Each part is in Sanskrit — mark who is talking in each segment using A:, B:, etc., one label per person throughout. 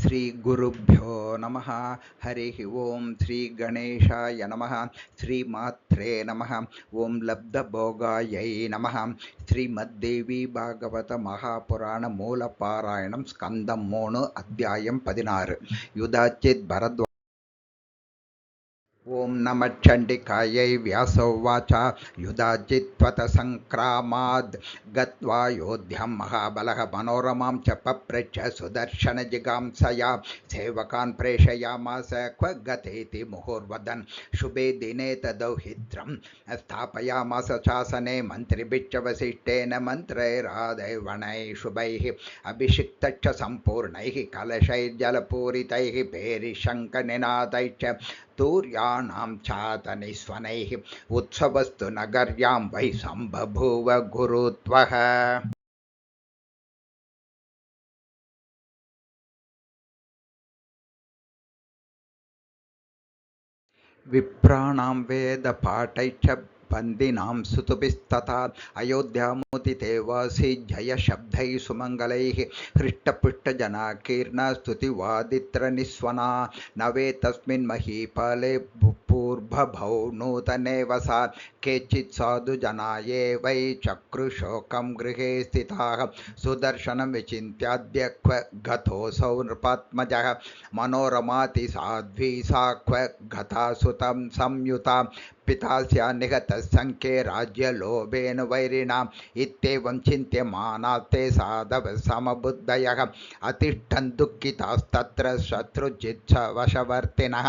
A: ಶ್ರೀ ಗುರುಭ್ಯೋ ನಮಃ. ಹರಿ ಓಂ. ಶ್ರೀ ಗಣೇಶಾಯ ನಮಃ. ಶ್ರೀಮಾತ್ರೇ ನಮಃ. ಓಂ ಲಬ್ಧಭೋಗಾಯೈ ನಮಃ. ಶ್ರೀಮದ್ದೇವಿ ಭಾಗವತ ಮಹಾಪುರಾಣ ಮೂಲ ಪಾರಾಯಣಂ ಸ್ಕಂದಂ 3 ಅಧ್ಯಾಯಂ 16. ಯುಧಾಚಿತ್ ಭರದ್ವಾಜ. ಓಂ ನಮಃ ಚಂಡಿಕಾಯೈ. ವ್ಯಾಸೋವಾಚ. ಯುಧಾಚಿತ್ವತ ಸಂಕ್ರಾಮಾದ್ ಗತ್ವಾ ಯೋಧ್ಯಂ ಮಹಾಬಲಃ ಮನೋರಮಾಂ ಚ ಪಪ್ರಚ್ಛ ಸುದರ್ಶನ ಜಿಗಾಂಸಯ ಸೇವಕಾನ್ ಪ್ರೇಷಯಾಮಾಸ ಕ್ವ ಗತೇತಿ ಮುಹುರ್ವದನ್ ಶುಭೇ ದಿನೇ ತದೌಹಿತ್ರಂ ಸ್ಥಾಪಯಾಮಾಸ ಶಾಸನೆ ಮಂತ್ರಿಭಿಶ್ಚ ವಸಿಷ್ಠೇನ ಮಂತ್ರೈರಾದೈರ್ವಣೈ ಶುಭೈಃ ಅಭಿಷಿಕ್ತಶ್ಚ ಸಂಪೂರ್ಣೈಃ ಕಲಶೈರ್ಜಲಪೂರಿತೈಃ ಭೇರಿಶಂಖನಿನಾದೈಶ್ಚ ತೂರ್ಯಾಣಾಂ ಚಾತನಿಸ್ವನೈಃ ಉತ್ಸವಸ್ತು ನಗರ್ಯಾಂ ವೈ ಸಂಬಭೂವ ಗುರುತ್ವಃ. ವಿಪ್ರಾಣಾಂ ವೇದ ಪಾಠೈಶ್ಚ ಬಂದಿನಾಂ ಸುತುಭಿಸ್ತಥಾ ಅಯೋಧ್ಯಾಮುದಿತೆ ವಾಸಿ ಜಯ ಶಬ್ದೈ ಸುಮಂಗಲೈಃ ಹೃಷ್ಟಪುಷ್ಟಜನಾಕೀರ್ಣ ಸ್ತುತಿವಾದಿತ್ರ ನಿಸ್ವನಾ ನವೇ ತಸ್ಮಿನ್ ಮಹೀಪಾಲೆ ಪೂರ್ಭಭೌ ನೂತನೆ ವಸಾತ್ ಕೇಚಿತ್ ಸಾಧು ಜನಾಯೇ ವೈ ಚಕ್ರುಶೋಕಂ ಗೃಹೇ ಸ್ಥಿತಾಃ ಸುದರ್ಶನಂ ವಿಚಿಂತ್ಯಾದ್ಯ ಕ್ವ ಗತೋऽಸೌ ನೃಪಾತ್ಮಜಃ ಮನೋರಮಾತಿ ಸಾಧ್ವಿ ಸಾ ಕ್ವ ಗತಾ ಸುತಂ ಸಂಯುತಾ ಪಿತಾಸ್ಯ ನಿಗತ ಸಂಖ್ಯೆ ರಾಜ್ಯಲೋಭೇನ ವೈರಿಣಾಂ ಇತ್ಯೇವಂ ಚಿಂತ್ಯಮಾನಾಸ್ತೆ ಸಾಧವ ಸಮಬುದ್ಧಯಃ ಅತಿಷ್ಠನ್ ದುಃಖಿತಾಸ್ತತ್ರ ಶತ್ರುಜಿತ್ಸ ವಶವರ್ತಿನಃ.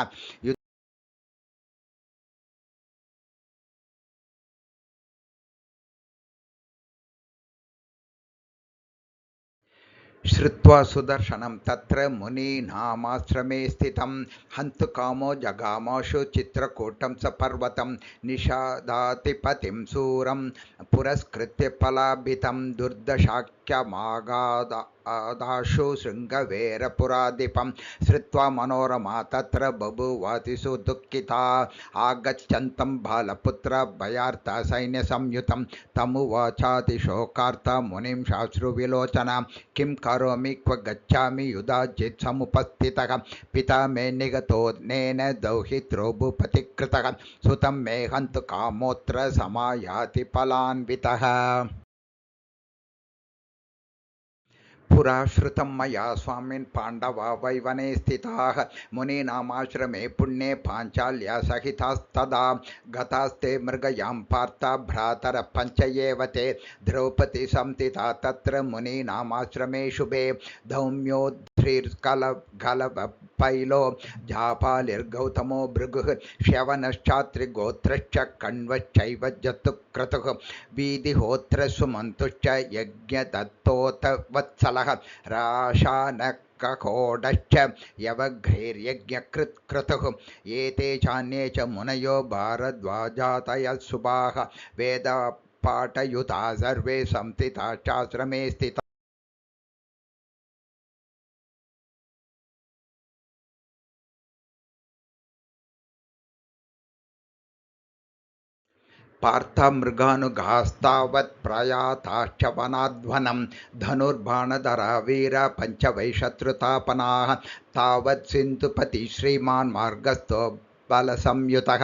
A: ಶ್ರುತ್ವಾ ಸುದರ್ಶನಂ ತತ್ರ ಮುನೀನಾಮಾಶ್ರಮೇ ಸ್ಥಿತಂ ಹಂತು ಕಾಮೋ ಜಗಾಮಾಶು ಚಿತ್ರಕೂಟಂ ಸ ಪರ್ವತಂ ನಿಷಾದಾತಿಪತಿಂ ಸೂರಂ ಪುರಸ್ಕೃತ್ಯ ಫಲಾಭಿತಂ ದುರ್ದಶಾಖ್ಯಮಾಗಾದಾಶು ಶೃಂಗವೇರಪುರಾಧಿಪಂ ಶ್ರುತ್ವಾ ಮನೋರಮಾ ತತ್ರ ಬಭೂವಾತಿಸು ದುಃಖಿತಾ ಆಗಚ್ಚಂತಂ ಬಾಲಪುತ್ರ ಭಯಾರ್ಥ ಸೈನ್ಯ ಸಂಯುತಂ ತಮುವಾಚಾತಿಶೋಕಾರ್ಥ ಮುನಿಂ ಶಾಶ್ರುವಿಲೋಚನ ಕಿಂ ಕರೋಮಿ ಕ್ವ ಗಚ್ಚಾಮಿ ಯುಧಾಚಿತ್ ಸಮುಪಸ್ಥಿತಃ ಪಿತಾ ಮೇ ನಿಗತೋನೇನ ದೌಹಿತ್ರೋ ಭೂಪತಿಕೃತಃ ಸುತಂ ಮೇ ಹಂತು ಕಾಮೋತ್ರ ಸಮಾಯಾತಿ ಫಲಾನ್ವಿತಃ. ಪುರಾ ಶ್ರುತಂ ಮಯಾ ಸ್ವಾಮಿನ್ ಪಾಂಡವಾ ವೈ ವನೆ ಸ್ಥಿತಾಃ ಮುನೀನಾಮಾಶ್ರಮೇ ಪುಣ್ಯೇ ಪಾಂಚಾಲ್ಯ ಸಹಿತಾಸ್ತದಾ ಗತಾಸ್ತೆ ಮೃಗಯಾಂ ಪಾರ್ಥ ಭ್ರಾತರ ಪಂಚಯೇವ ತೇ ದ್ರೌಪದಿ ಸಂಸ್ಥಿತಾ ತತ್ರ ಮುನೀನಾಮಾಶ್ರಮೇ ಶುಭೇ ಧೌಮ್ಯೋಧ್ರಿರ್ಕಲಗಲವ ಪೈಲೋ ಜಾಪಾಲಿರ್ಗೌತಮೋ ಭೃಗುಃ ಶ್ರವಣಶ್ಚಾತ್ರಿಗೋತ್ರಶ್ಚ ಕಣ್ವಶ್ಚೈವ ಜತುಕ್ರತುಃ ವೀದಿಹೋತ್ರ ಸುಮಂತುಶ್ಚ ಯಜ್ಞದತ್ತೋತ ವತ್ಸಲಃ ರಾಶಾನಕಕೋಡಶ್ಚ ಯವಘ್ರೈರ್ಯಜ್ಞಕೃತ್ಕ್ರತುಃ ಏತೆ ಚಾನ್ಯೇ ಚ ಮುನಯೋ ಭಾರದ್ವಾಜಾತಯಃ ಶುಭಾಃ ವೇದ ಪಾಠಯುತಾ ಸರ್ವೇ ಸಂಸ್ಥಿತಾಶ್ಚಾಶ್ರಮೇ ಸ್ಥಿತಾ. ಪಾರ್ಥ ಮೃಗಾನುಗಾಸ್ತಾವತ್ ಪ್ರಯಾತಾಶ್ಚ ವನಾಧ್ವನಂ ಧನುರ್ಬಾಣಧರ ವೀರ ಪಂಚವೈಶತ್ರುತಾಪನಾಃ ತಾವತ್ ಸಿಂಧುಪತಿ ಶ್ರೀಮಾನ್ ಮಾರ್ಗಸ್ಥೋ ಬಲಸಂಯುತಃ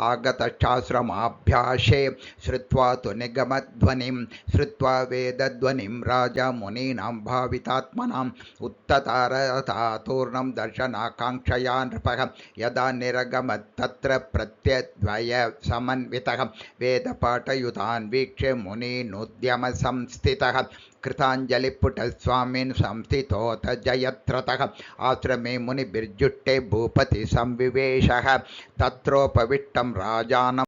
A: ಆಗತಶ್ಚಾಶ್ರಮಾಭ್ಯಾಸೇ ಶ್ರುತ್ವಾ ತು ನಿಗಮಧ್ವನಿಂ ಶ್ರುತ್ವಾ ವೇದಧ್ವನಿಂ ರಾಜ ಮುನೀನಾಂ ಭಾವಿತಾತ್ಮನಾಂ ಉತ್ತತಾರತಾತೂರ್ಣಂ ದರ್ಶನಾಕಾಂಕ್ಷಯಾ ನೃಪಃ ಯದಾ ನಿರಗಮತ್ ತತ್ರ ಪ್ರತ್ಯದ್ವಯ ಸಮನ್ವಿತಃ ವೇದಪಾಠಯುತಾನ್ ವೀಕ್ಷ್ಯ ಮುನೀನುದ್ಯಮ ಸಂಸ್ಥಿತಃ ಕೃತಾಂಜಲಿಪುಟ ಸ್ವಾಮಿನ್ ಸಂಸ್ಥಿತೋತ ಜಯತ್ರತಃ ಆಶ್ರಮೇ ಮುನಿಭಿರ್ಜುಟ್ಟೆ ಭೂಪತಿ ಸಂವಿವೇಶಃ ತತ್ರೋಪವಿಷ್ಟಂ ರಾಜಾನಂ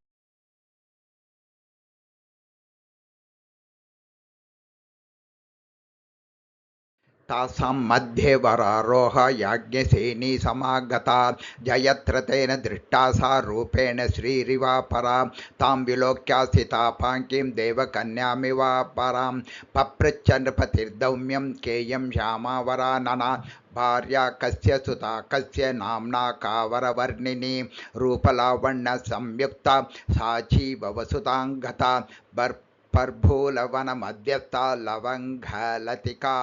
A: ತಾಸಾಂ ಮಧ್ಯೆ ವರಾರೋಹ ಯಾಜ್ಞಸೇನಿ ಸಮಾಗತಾ ಜಯತ್ರತೇನ ದೃಷ್ಟಾ ಸಾ ರೂಪೇಣ ಶ್ರೀರಿವಾ ಪರಾ ತಾಂ ವಿಲೋಕ್ಯ ಸ್ಥಿತಾ ಪಾಂಕಿಂ ದೇವಕನ್ಯಾಮಿವ ಪರಾಂ ಪಪೃಚ್ಛ ನೃಪತಿರ್ದೌಮ್ಯಂ ಕೇಯಂ ಶ್ಯಾಮಾವರಾನನಾ ಭಾರ್ಯಾ ಕಸ್ಯ ಸುತಾ ಕಸ್ಯ ನಾಮ್ನಾ ಕಾವರವರ್ಣಿನಿ ರೂಪಲಾವಣ್ಯ ಸಂಯುಕ್ತ ಸಾಚೀವ ವಸುತಾಂಗತಾ ಪರ್ಭೂಲವನ ಮಧ್ಯಸ್ಥ ಲವಂಘಲತಿಕಾ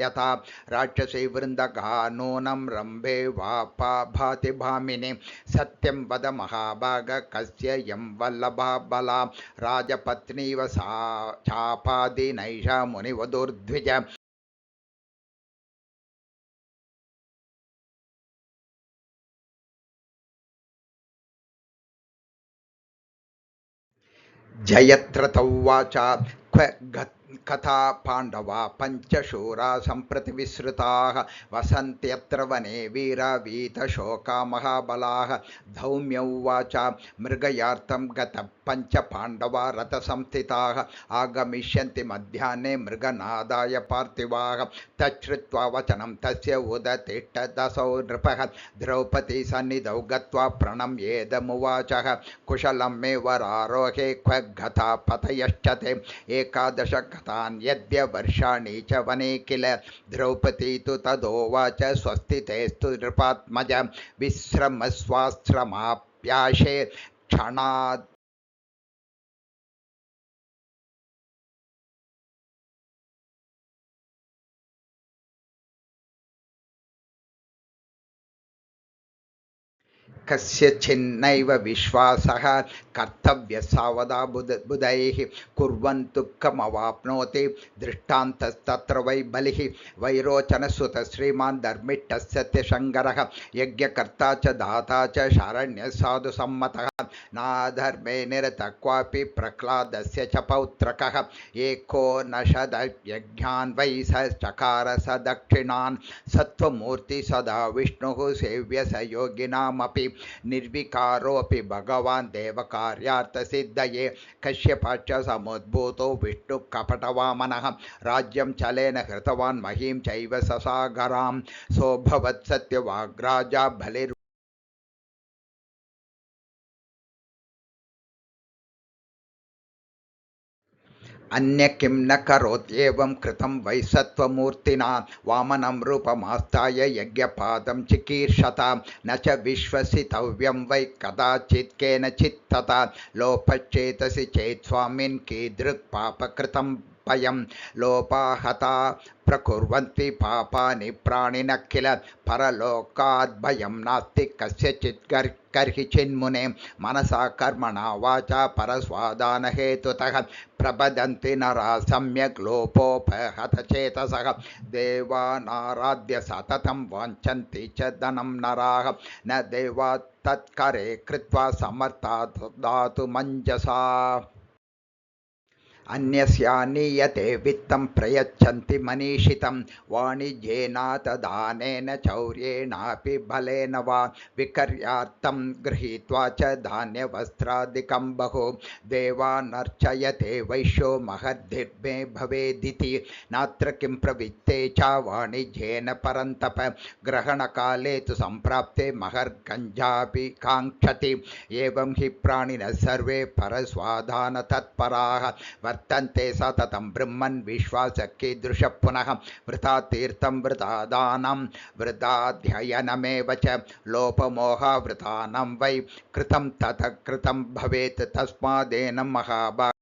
A: यथा राक्षसी वृन्दगा नूनं रम्भे वापा भाति भामिनी सत्यं वद महाभाग कस्य यं वल्लभा बला राजपत्नीव सा चापादि नैषा मुनिवधूर्द्विज जयद्रथौवाच क्व कथा पाण्डवा पञ्चशूरा सम्प्रति विसृताः वसन्त्यत्र वने वीरावीतशोका महाबलाः धौम्य उवाच मृगयार्थं गतः पञ्चपाण्डवा रथसंस्थिताः आगमिष्यन्ति मध्याह्ने मृगनादाय पार्थिवाः तच्छ्रुत्वा वचनं तस्य उदतिष्ठदसौ नृपः द्रौपदी सन्निधौ गत्वा प्रणम्येदमुवाचः कुशलं मे वरारोहे क्व गता पतयश्च ते एकादश गतान् यद्य वर्षाणि च वने किल द्रौपदी तु तदोवाच स्वस्ति तेस्तु नृपात्मज विश्रमस्वाश्रमाप्याशे क्षणात् कस्यचिन्नैव विश्वासः कर्तव्यः सावधा बुधैः कुर्वन्तु कमवाप्नोति दृष्टान्तस्तत्र वै बलिः वैरोचनसुत श्रीमान् धर्मिष्ठः सत्यशङ्करः यज्ञकर्ता च दाता च शारण्यः साधुसम्मतः नाधर्मे निरतः क्वापि प्रह्लादस्य च पौत्रकः एकोनशदयज्ञान् वै स चकार स दक्षिणान् सत्त्वमूर्ति सदा विष्णुः सेव्य स योगिनामपि निर्विकारोऽपि भगवान् देवकार्यार्थसिद्धये कश्यपाच्च समुद्भूतो विष्णुकपटवामनः राज्यं चलेन हृतवान् महीं चैव ससागरां सोऽभवत् सत्यवाग्राजा बलिर् अन्य किं न करोत्येवं कृतं वै सत्त्वमूर्तिना वामनं रूपमास्ताय यज्ञपादं चिकीर्षत न च विश्वसितव्यं वै कदाचित् केनचित् तथा लोपश्चेतसि चेत् स्वामिन् कीदृक् पापकृतं पयं लोपाहता प्रकुर्वन्ति पापानि प्राणिनः किल परलोकाद्भयं नास्ति कस्यचित् कर्हि चिन्मुने मनसा कर्मणा वाचा परस्वादानहेतुतः प्रबदन्ति नराः सम्यक् लोपोपहतचेतसः देवानाराध्य सततं वाञ्छन्ति च धनं नराः न देवा तत्करे कृत्वा समर्था दातु मञ्जसा अन्यस्यानीयते वित्तं प्रयच्छन्ति मनीषितं वाणिज्येनातदानेन चौर्येणापि बलेन वा विकर्यार्थं गृहीत्वा च धान्यवस्त्रादिकं बहु देवानर्चयते वैश्यो महद्धिर्मे भवेदिति नात्र किं प्रवृत्ते च वाणिज्येन परन्तप ग्रहणकाले तु सम्प्राप्ते महर्गञ्जापि काङ्क्षति एवं हि प्राणिनः सर्वे परस्वादानतत्पराः वर्तन्ते सततं ब्रह्मन् विश्वासः कीदृशः पुनः वृथा तीर्थं वृथा दानं वृथाध्ययनमेव च लोपमोहावृतानं वै कृतं ततः कृतं भवेत् तस्मादेनं महाभाग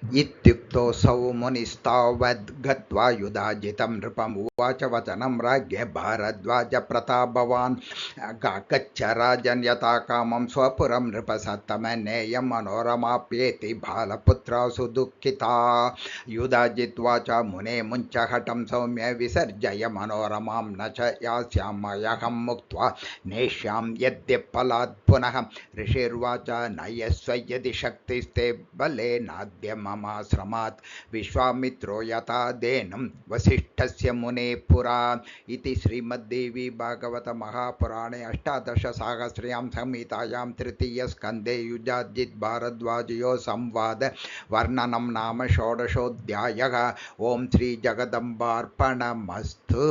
A: इत्युक्तोऽसौ मुनिस्तावद् गत्वा युधाजितं नृपमुवाच वचनं राज्ञे भारद्वाजप्रतापवान् गच्छ राजन् यथा कामं स्वपुरं नृपसत्तमनेयं मनोरमाप्येति बालपुत्रासु दुःखिता युधाजित्वाच मुने मुञ्चहटं सौम्य विसर्जय मनोरमां न च यास्यामयहं मुक्त्वा नेष्यां यद्यपलात् पुनः ऋषिर्वाच नयस्व यदि शक्तिस्ते बलेनाद्य ममाश्रमात् विश्वामित्रो यथा देनं वसिष्ठस्य मुने पुरा इति श्रीमद्देवी भागवत महापुराणे अष्टादशसाहस्र्यां संहितायां तृतीयस्कन्धे युधाजित् भारद्वाजयोः संवाद वर्णनं नाम षोडशोऽध्यायः। ओं श्री जगदम्बार्पणमस्तु।